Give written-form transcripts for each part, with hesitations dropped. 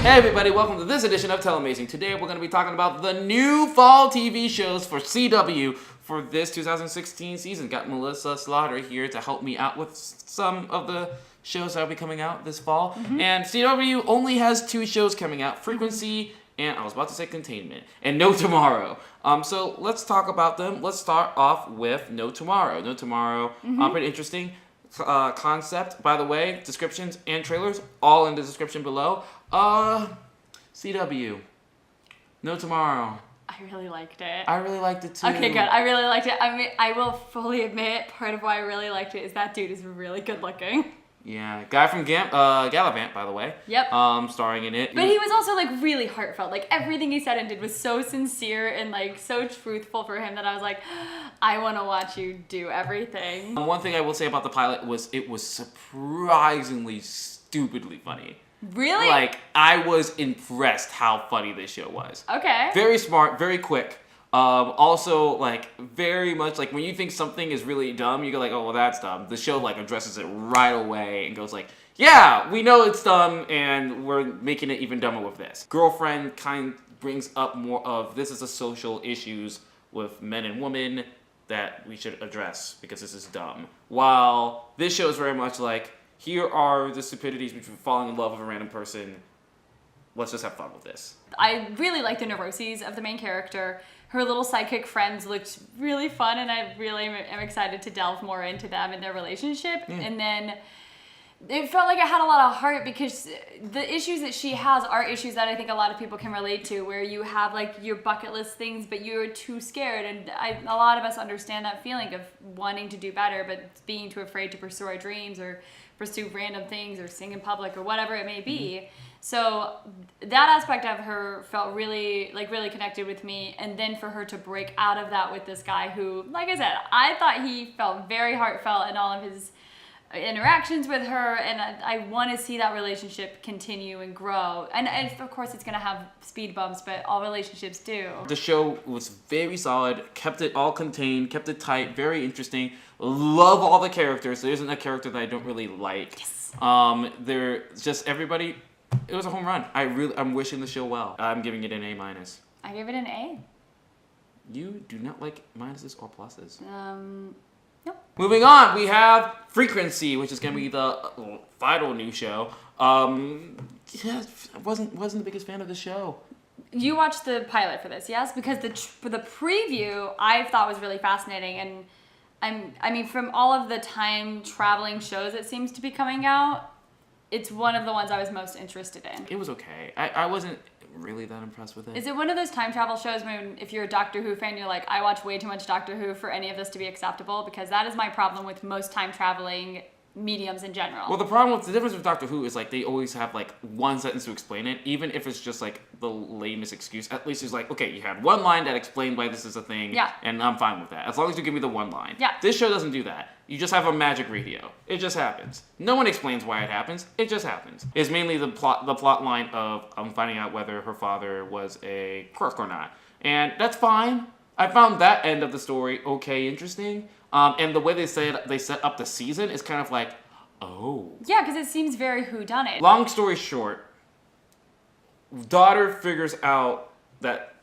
Hey everybody, welcome to this edition of Telemazing. Today we're going to be talking about the new fall TV shows for CW for this 2016 season. Got Melissa Slaughter here to help me out with some of the shows that will be coming out this fall. And CW only has 2 shows coming out, Frequency and I was about to say Containment, and No Tomorrow. So let's talk about them. Let's start off with No Tomorrow. No Tomorrow, pretty interesting concept. By the way, descriptions and trailers all in the description below. CW. No Tomorrow. I really liked it. I really liked it too. Okay, good. I really liked it. I mean, I will fully admit, part of why I really liked it is that dude is really good looking. Yeah, guy from Gallivant, by the way. Yep. Starring in it. But he was also like really heartfelt. Like everything he said and did was so sincere and like so truthful for him that I was like, I want to watch you do everything. One thing I will say about the pilot was it was surprisingly stupidly funny. Really? Like, I was impressed how funny this show was. Okay. Very smart, very quick. Also, like, very much, like, when you think something is really dumb, you go like, oh, well, that's dumb. The show, like, addresses it right away and goes like, yeah, we know it's dumb, and we're making it even dumber with this. Girlfriend kind of brings up more of, this is a social issues with men and women that we should address because this is dumb. While this show is very much like, here are the stupidities between falling in love with a random person. Let's just have fun with this. I really like the neuroses of the main character. Her little sidekick friends looked really fun, and I really am excited to delve more into them and their relationship. Yeah. And then it felt like it had a lot of heart because the issues that she has are issues that I think a lot of people can relate to, where you have like your bucket list things, but you're too scared. And a lot of us understand that feeling of wanting to do better, but being too afraid to pursue our dreams or pursue random things or sing in public or whatever it may be. So that aspect of her felt really connected with me. And then for her to break out of that with this guy who, like I said, I thought he felt very heartfelt in all of his interactions with her, and I want to see that relationship continue and grow. And of course it's going to have speed bumps, but all relationships do. The show was very solid, kept it all contained, kept it tight, very interesting. Love all the characters. There isn't a character that I don't really like. Yes. They're just everybody. It was a home run. I'm wishing the show well. I'm giving it an A-. I give it an A. You do not like minuses or pluses. Nope. Moving on, we have Frequency, which is going to be the final new show. Yeah, I wasn't the biggest fan of the show. You watched the pilot for this, yes? Because for the preview, I thought was really fascinating, and I mean, from all of the time traveling shows that seems to be coming out, it's one of the ones I was most interested in. It was okay. I wasn't really that impressed with it. Is it one of those time travel shows when if you're a Doctor Who fan, you're like, I watch way too much Doctor Who for any of this to be acceptable? Because that is my problem with most time traveling mediums in general. Well, the difference with Doctor Who is like they always have like one sentence to explain it, even if it's just like the lamest excuse. At least it's like, okay, you had one line that explained why this is a thing, yeah, and I'm fine with that as long as you give me the one line. Yeah. This show doesn't do that. You just have a magic radio. It just happens. No one explains why it happens. It just happens. It's mainly the plot line of finding out whether her father was a crook or not, and that's fine. I found that end of the story okay, interesting. And the way they set up the season is kind of like, oh. Yeah, because it seems very whodunit. Long story short, daughter figures out that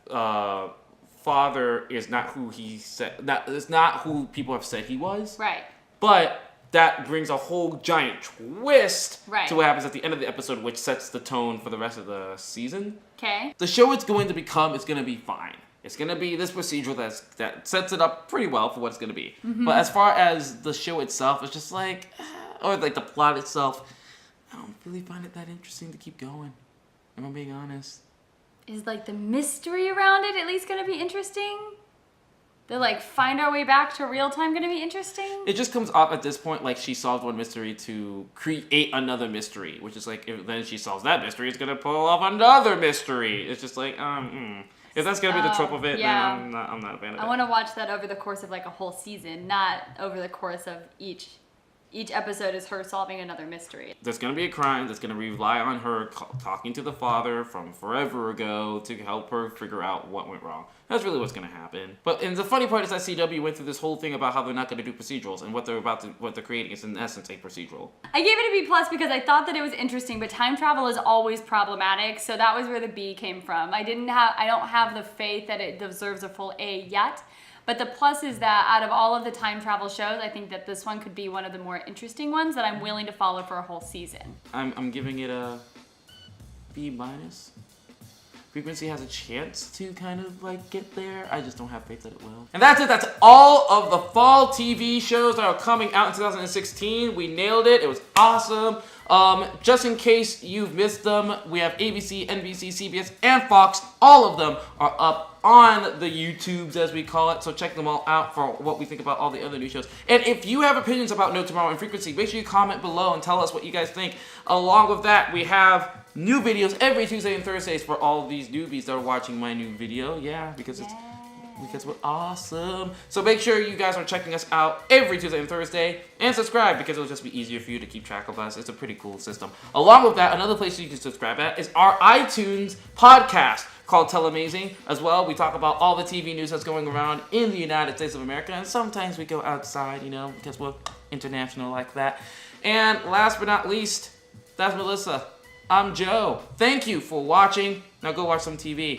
father is not who he said. That is not who people have said he was. Right. But that brings a whole giant twist to what happens at the end of the episode, which sets the tone for the rest of the season. Okay. The show it's going to become is going to be fine. It's going to be this procedural that sets it up pretty well for what it's going to be. But as far as the show itself, it's just like, or like the plot itself, I don't really find it that interesting to keep going, if I'm being honest. Is like the mystery around it at least going to be interesting? The like find our way back to real time going to be interesting? It just comes off at this point like she solved one mystery to create another mystery, which is like if then she solves that mystery, it's going to pull off another mystery. It's just like, If that's gonna be the trope of it, yeah, then I'm not a fan of it. I want to watch that over the course of like a whole season, not over the course of each each episode is her solving another mystery. There's going to be a crime that's going to rely on her talking to the father from forever ago to help her figure out what went wrong. That's really what's going to happen. And the funny part is that CW went through this whole thing about how they're not going to do procedurals, and what they're creating is in essence a procedural. I gave it a B+ because I thought that it was interesting, but time travel is always problematic, so that was where the B came from. I don't have the faith that it deserves a full A yet. But the plus is that out of all of the time travel shows, I think that this one could be one of the more interesting ones that I'm willing to follow for a whole season. I'm giving it a B-. Frequency has a chance to kind of like get there. I just don't have faith that it will. And that's it. That's all of the fall TV shows that are coming out in 2016. We nailed it. It was awesome. Just in case you've missed them, we have ABC, NBC, CBS, and Fox. All of them are up on the YouTubes, as we call it. So check them all out for what we think about all the other new shows. And if you have opinions about No Tomorrow and Frequency, make sure you comment below and tell us what you guys think. Along with that, we have new videos every Tuesday and Thursdays for all of these newbies that are watching my new video. Yeah, because we're awesome. So make sure you guys are checking us out every Tuesday and Thursday, and subscribe because it'll just be easier for you to keep track of us. It's a pretty cool system. Along with that, another place you can subscribe at is our iTunes podcast called Telemazing. As well, we talk about all the TV news that's going around in the United States of America, and sometimes we go outside, because we're international like that. And last but not least, that's Melissa. I'm Joe. Thank you for watching. Now go watch some TV.